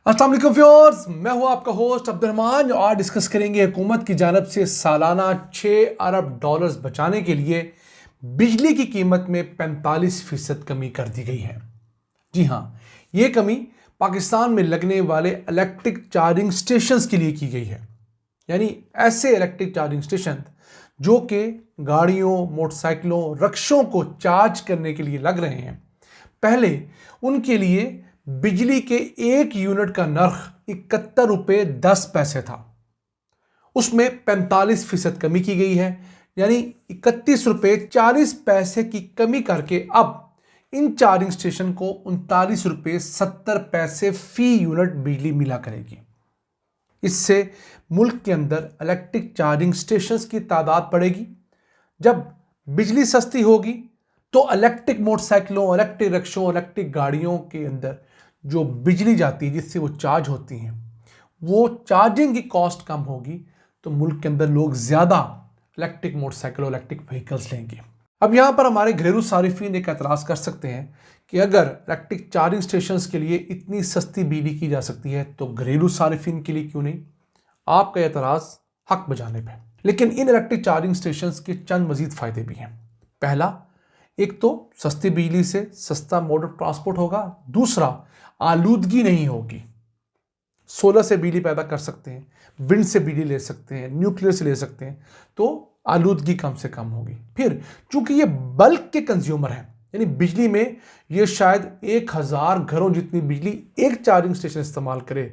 अस्सलाम वालेकुम व्यूअर्स, मैं हूं आपका होस्ट अब्दुर्रहमान। आज डिस्कस करेंगे हुकूमत की जानब से सालाना 6 अरब डॉलर्स बचाने के लिए बिजली की कीमत में 45% कमी कर दी गई है। जी हाँ, ये कमी पाकिस्तान में लगने वाले इलेक्ट्रिक चार्जिंग स्टेशंस के लिए की गई है। यानी ऐसे इलेक्ट्रिक चार्जिंग स्टेशन जो कि गाड़ियों, मोटरसाइकिलों, रक्शों को चार्ज करने के लिए लग रहे हैं। पहले उनके लिए बिजली के 1 यूनिट का नर्ख 71 रुपये 10 पैसे था। उसमें 45% कमी की गई है, यानी 31 रुपये 40 पैसे की कमी करके अब इन चार्जिंग स्टेशन को 39 रुपये 70 पैसे फी यूनिट बिजली मिला करेगी। इससे मुल्क के अंदर इलेक्ट्रिक चार्जिंग स्टेशंस की तादाद बढ़ेगी। जब बिजली सस्ती होगी तो इलेक्ट्रिक मोटरसाइकिलों, इलेक्ट्रिक रिक्शों, इलेक्ट्रिक गाड़ियों के अंदर जो बिजली जाती है जिससे वो चार्ज होती हैं, वो चार्जिंग की कॉस्ट कम होगी, तो मुल्क के अंदर लोग ज़्यादा इलेक्ट्रिक मोटरसाइकिल और इलेक्ट्रिक व्हीकल्स लेंगे। अब यहाँ पर हमारे घरेलू सारिफिन एक एतराज़ कर सकते हैं कि अगर इलेक्ट्रिक चार्जिंग स्टेशंस के लिए इतनी सस्ती बिजली की जा सकती है तो घरेलू सारिफिन के लिए क्यों नहीं? आपका एतराज़ हक बजाने पे। लेकिन इन इलेक्ट्रिक चार्जिंग स्टेशंस के चंद मजीद फ़ायदे भी हैं। पहला, एक तो सस्ती बिजली से सस्ता मोड ऑफ ट्रांसपोर्ट होगा। दूसरा, आलूदगी नहीं होगी। सोलर से बिजली पैदा कर सकते हैं, विंड से बिजली ले सकते हैं, न्यूक्लियर से ले सकते हैं, तो आलूदगी कम से कम होगी। फिर चूंकि ये बल्क के कंज्यूमर हैं, यानी बिजली में ये शायद 1000 घरों जितनी बिजली एक चार्जिंग स्टेशन इस्तेमाल करे,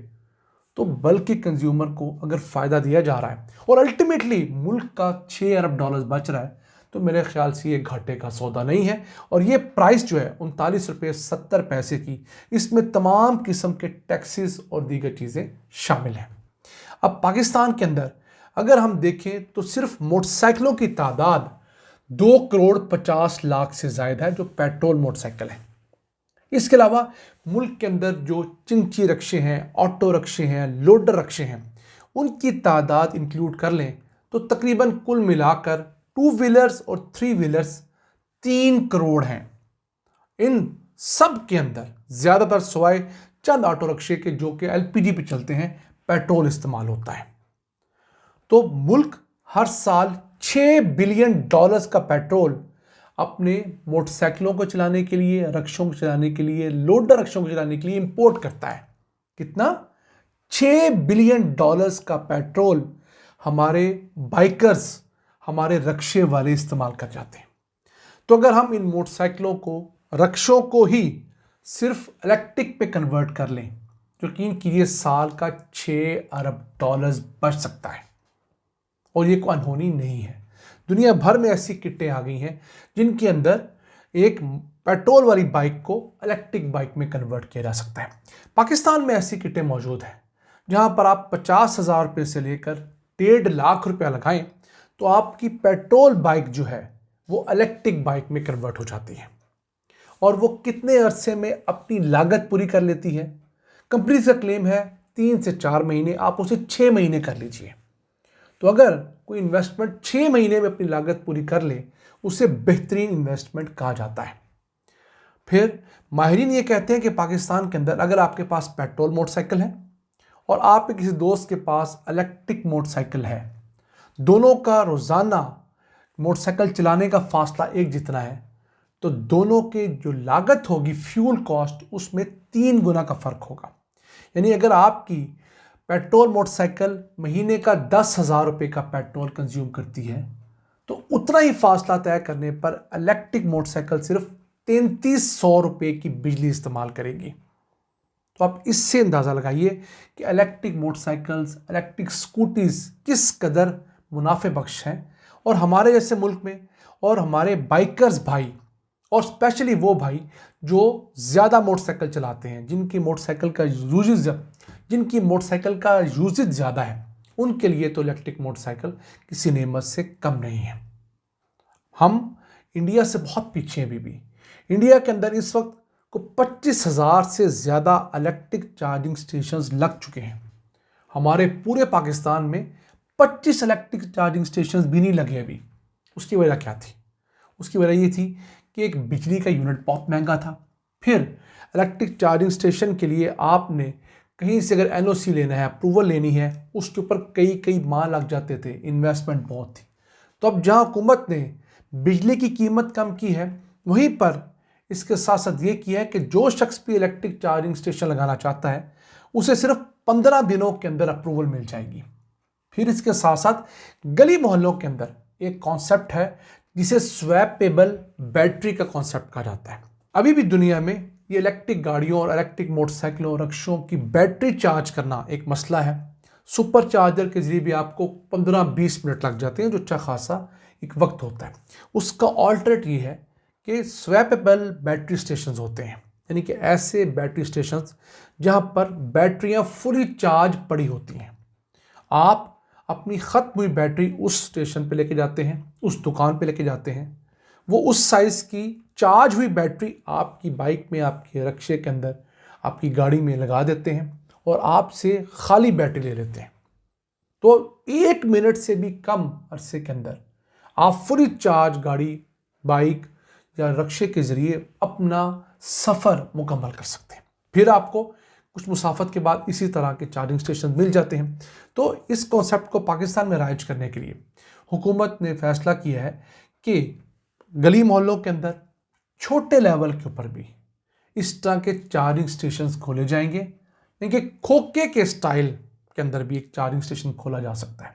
तो बल्क के कंज्यूमर को अगर फ़ायदा दिया जा रहा है और अल्टीमेटली मुल्क का 6 अरब डॉलर बच रहा है, तो मेरे ख्याल से ये घाटे का सौदा नहीं है। और ये प्राइस जो है 39 रुपये 70 पैसे की, इसमें तमाम किस्म के टैक्सेस और दीगर चीज़ें शामिल हैं। अब पाकिस्तान के अंदर अगर हम देखें तो सिर्फ मोटरसाइकिलों की तादाद 2,50,00,000 से ज़ायद है जो पेट्रोल मोटरसाइकिल है। इसके अलावा मुल्क के अंदर जो चिंची रक्शे हैं, ऑटो रक्शे हैं, लोडर रक्शे हैं, उनकी तादाद इंक्लूड कर लें तो तकरीबन कुल मिलाकर 2 व्हीलर्स और 3 व्हीलर्स 3 करोड़ हैं। इन सब के अंदर ज़्यादातर सवाए चंद ऑटो रक्शे के जो कि LPG पे चलते हैं, पेट्रोल इस्तेमाल होता है। तो मुल्क हर साल 6 बिलियन डॉलर्स का पेट्रोल अपने मोटरसाइकिलों को चलाने के लिए, रक्शों को चलाने के लिए, लोडर रक्शों को चलाने के लिए इंपोर्ट करता है। कितना? 6 बिलियन डॉलर्स का पेट्रोल हमारे बाइकर्स, हमारे रक्शे वाले इस्तेमाल कर जाते हैं। तो अगर हम इन मोटरसाइकिलों को, रक्शों को ही सिर्फ इलेक्ट्रिक पे कन्वर्ट कर लें, यकीन कीजिए साल का 6 अरब डॉलर्स बच सकता है। और ये कोई अनहोनी नहीं है। दुनिया भर में ऐसी किटें आ गई हैं जिनके अंदर एक पेट्रोल वाली बाइक को इलेक्ट्रिक बाइक में कन्वर्ट किया जा सकता है। पाकिस्तान में ऐसी किटें मौजूद हैं जहां पर आप 50,000 रुपये से लेकर 1.5 लाख रुपया लगाएं तो आपकी पेट्रोल बाइक जो है वो इलेक्ट्रिक बाइक में कन्वर्ट हो जाती है। और वो कितने अरसे में अपनी लागत पूरी कर लेती है? कंपनी का क्लेम है 3 से 4 महीने, आप उसे 6 महीने कर लीजिए। तो अगर कोई इन्वेस्टमेंट 6 महीने में अपनी लागत पूरी कर ले, उसे बेहतरीन इन्वेस्टमेंट कहा जाता है। फिर माहिरीन ये कहते हैं कि पाकिस्तान के अंदर अगर आपके पास पेट्रोल मोटरसाइकिल है और आपके किसी दोस्त के पास इलेक्ट्रिक मोटरसाइकिल है, दोनों का रोज़ाना मोटरसाइकिल चलाने का फासला एक जितना है, तो दोनों के जो लागत होगी फ्यूल कॉस्ट, उसमें 3 गुना का फ़र्क होगा। यानी अगर आपकी पेट्रोल मोटरसाइकिल महीने का 10,000 रुपये का पेट्रोल कंज्यूम करती है, तो उतना ही फासला तय करने पर इलेक्ट्रिक मोटरसाइकिल सिर्फ 3,300 रुपये की बिजली इस्तेमाल करेगी। तो आप इससे अंदाज़ा लगाइए कि इलेक्ट्रिक मोटरसाइकिल्स, इलेक्ट्रिक स्कूटीज़ किस कदर मुनाफे बख्श हैं। और हमारे जैसे मुल्क में और हमारे बाइकर्स भाई, और स्पेशली वो भाई जो ज़्यादा मोटरसाइकिल चलाते हैं, जिनकी मोटरसाइकिल का यूजेज ज़्यादा है, उनके लिए तो इलेक्ट्रिक मोटरसाइकिल किसी नेमत से कम नहीं है। हम इंडिया से बहुत पीछे हैं। अभी भी इंडिया के अंदर इस वक्त को 25,000 से ज़्यादा इलेक्ट्रिक चार्जिंग स्टेशंस लग चुके हैं। हमारे पूरे पाकिस्तान में 25 इलेक्ट्रिक चार्जिंग स्टेशंस भी नहीं लगे अभी। उसकी वजह क्या थी? उसकी वजह ये थी कि एक बिजली का यूनिट बहुत महंगा था। फिर इलेक्ट्रिक चार्जिंग स्टेशन के लिए आपने कहीं से अगर एनओसी लेना है, अप्रूवल लेनी है, उसके ऊपर कई कई माह लग जाते थे, इन्वेस्टमेंट बहुत थी। तो अब जहां हुकूमत ने बिजली की कीमत कम की है, वहीं पर इसके साथ साथ ये किया है कि जो शख्स भी इलेक्ट्रिक चार्जिंग स्टेशन लगाना चाहता है उसे सिर्फ 15 दिनों के अंदर अप्रूवल मिल जाएगी। फिर इसके साथ साथ गली मोहल्लों के अंदर एक कॉन्सेप्ट है जिसे स्वैपेबल बैटरी का कॉन्सेप्ट कहा जाता है। अभी भी दुनिया में ये इलेक्ट्रिक गाड़ियों और इलेक्ट्रिक मोटरसाइकिलों और रिक्शों की बैटरी चार्ज करना एक मसला है। सुपर चार्जर के जरिए भी आपको 15-20 मिनट लग जाते हैं, जो अच्छा खासा एक वक्त होता है। उसका ऑल्टरनेट ये है कि स्वैपेबल बैटरी स्टेशंस होते हैं, यानी कि ऐसे बैटरी स्टेशंस जहां पर बैटरियां फुली चार्ज पड़ी होती हैं। आप अपनी ख़त्म हुई बैटरी उस स्टेशन पे लेके जाते हैं, उस दुकान पे लेके जाते हैं, वो उस साइज़ की चार्ज हुई बैटरी आपकी बाइक में, आपके रिक्शे के अंदर, आपकी गाड़ी में लगा देते हैं और आपसे खाली बैटरी ले लेते हैं। तो 1 मिनट से भी कम अरसे के अंदर आप फुली चार्ज गाड़ी, बाइक या रिक्शे के ज़रिए अपना सफ़र मुकम्मल कर सकते हैं। फिर आपको कुछ मुसाफत के बाद इसी तरह के चार्जिंग स्टेशन मिल जाते हैं। तो इस कॉन्सेप्ट को पाकिस्तान में राइज करने के लिए हुकूमत ने फैसला किया है कि गली मोहल्लों के अंदर छोटे लेवल के ऊपर भी इस तरह के चार्जिंग स्टेशन खोले जाएंगे, यानी कि खोखे के स्टाइल के अंदर भी एक चार्जिंग स्टेशन खोला जा सकता है।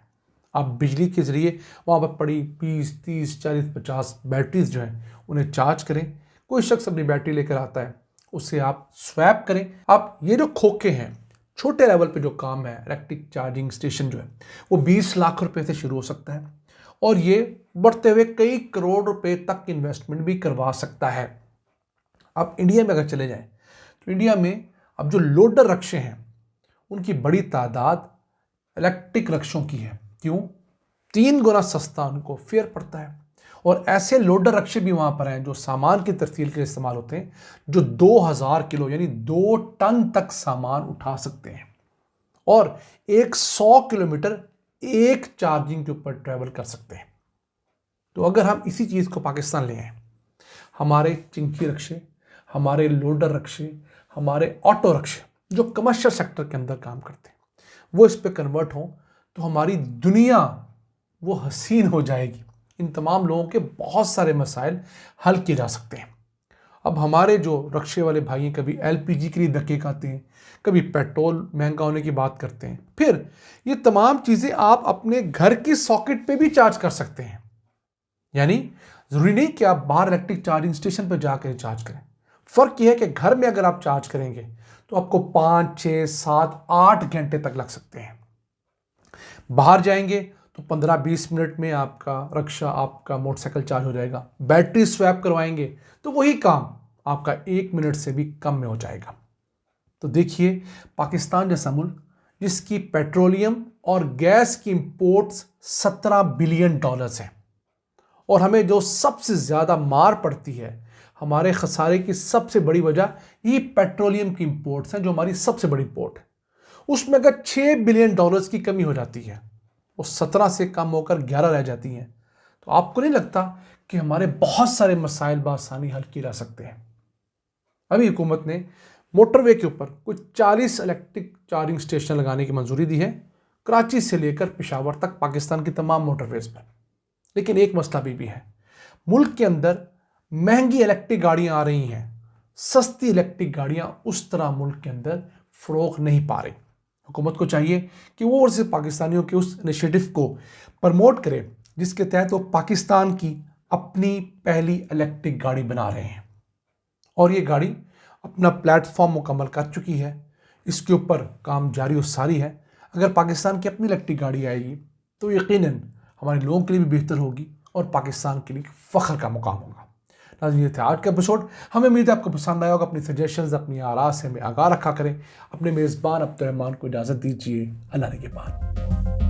आप बिजली के ज़रिए वहाँ पर पड़ी 20, 30, 40, 50 बैटरीज जो हैं उन्हें चार्ज करें। कोई शख्स अपनी बैटरी लेकर आता है, उससे आप स्वैप करें। आप ये जो खोखे हैं, छोटे लेवल पे जो काम है, इलेक्ट्रिक चार्जिंग स्टेशन जो है वो 20 लाख रुपए से शुरू हो सकता है और ये बढ़ते हुए कई करोड़ रुपए तक इन्वेस्टमेंट भी करवा सकता है। आप इंडिया में अगर चले जाएं तो इंडिया में अब जो लोडर रिक्शे हैं उनकी बड़ी तादाद इलेक्ट्रिक रिक्शों की है। क्यों? 3 गुना सस्ता उनको फेयर पड़ता है। और ऐसे लोडर रिक्शे भी वहाँ पर हैं जो सामान की तरसील के लिए इस्तेमाल होते हैं, जो 2000 किलो यानी 2 टन तक सामान उठा सकते हैं और 100 किलोमीटर एक चार्जिंग के ऊपर ट्रैवल कर सकते हैं। तो अगर हम इसी चीज़ को पाकिस्तान ले आए, हमारे चिंकी रिक्शे, हमारे लोडर रिक्शे, हमारे ऑटो रिक्शे जो कमर्शियल सेक्टर के अंदर काम करते हैं, वो इस पर कन्वर्ट हों तो हमारी दुनिया वो हसीन हो जाएगी। इन तमाम लोगों के बहुत सारे मसाइल हल किए जा सकते हैं। अब हमारे जो रिक्शे वाले भाई हैं, कभी एलपीजी के लिए धक्के खाते हैं, कभी पेट्रोल महंगा होने की बात करते हैं, फिर ये तमाम चीज़ें आप अपने घर की सॉकेट पे भी चार्ज कर सकते हैं। यानी ज़रूरी नहीं कि आप बाहर इलेक्ट्रिक चार्जिंग स्टेशन पर जाकर चार्ज करें। फ़र्क यह है कि घर में अगर आप चार्ज करेंगे तो आपको 5, 6, 7, 8 घंटे तक लग सकते हैं। बाहर जाएंगे तो 15-20 मिनट में आपका रिक्शा, आपका मोटरसाइकिल चार्ज हो जाएगा। बैटरी स्वैप करवाएंगे तो वही काम आपका 1 मिनट से भी कम में हो जाएगा। तो देखिए, पाकिस्तान जैसा मुल्क जिसकी पेट्रोलियम और गैस की इंपोर्ट्स $17 बिलियन हैं और हमें जो सबसे ज़्यादा मार पड़ती है, हमारे खसारे की सबसे बड़ी वजह ये पेट्रोलियम की इंपोर्ट्स हैं, जो हमारी सबसे बड़ी इंपोर्ट है। उसमें अगर $6 बिलियन की कमी हो जाती है, वो 17 से कम होकर 11 रह जाती हैं, तो आपको नहीं लगता कि हमारे बहुत सारे मसाइल बआसानी हल किए जा सकते हैं? अभी हुकूमत ने मोटरवे के ऊपर कुछ 40 इलेक्ट्रिक चार्जिंग स्टेशन लगाने की मंजूरी दी है, कराची से लेकर पेशावर तक पाकिस्तान की तमाम मोटरवेज पर। लेकिन एक मसला भी है, मुल्क के अंदर महंगी इलेक्ट्रिक गाड़ियां आ रही हैं, सस्ती इलेक्ट्रिक गाड़ियां उस तरह मुल्क के अंदर फ़रोग नहीं पा रही। हुकूमत को चाहिए कि वो और सिर्फ पाकिस्तानियों के उस इनिशिएटिव को प्रमोट करे जिसके तहत वो पाकिस्तान की अपनी पहली इलेक्ट्रिक गाड़ी बना रहे हैं और ये गाड़ी अपना प्लेटफॉर्म मुकम्मल कर चुकी है। इसके ऊपर काम जारी और सारी है। अगर पाकिस्तान की अपनी इलेक्ट्रिक गाड़ी आएगी तो यकीनन हमारे लोगों के लिए भी बेहतर होगी और पाकिस्तान के लिए फ़ख्र का मुकाम होगा। नाज़रीन, ये था आज का एपिसोड। हमें उम्मीद है आपको पसंद आया होगा। अपनी सजेशंस, अपनी आरा से हमें आगाह रखा करें। अपने मेज़बान अब्दुल रहमान को इजाज़त दीजिए। अल्लाह ने के बाद।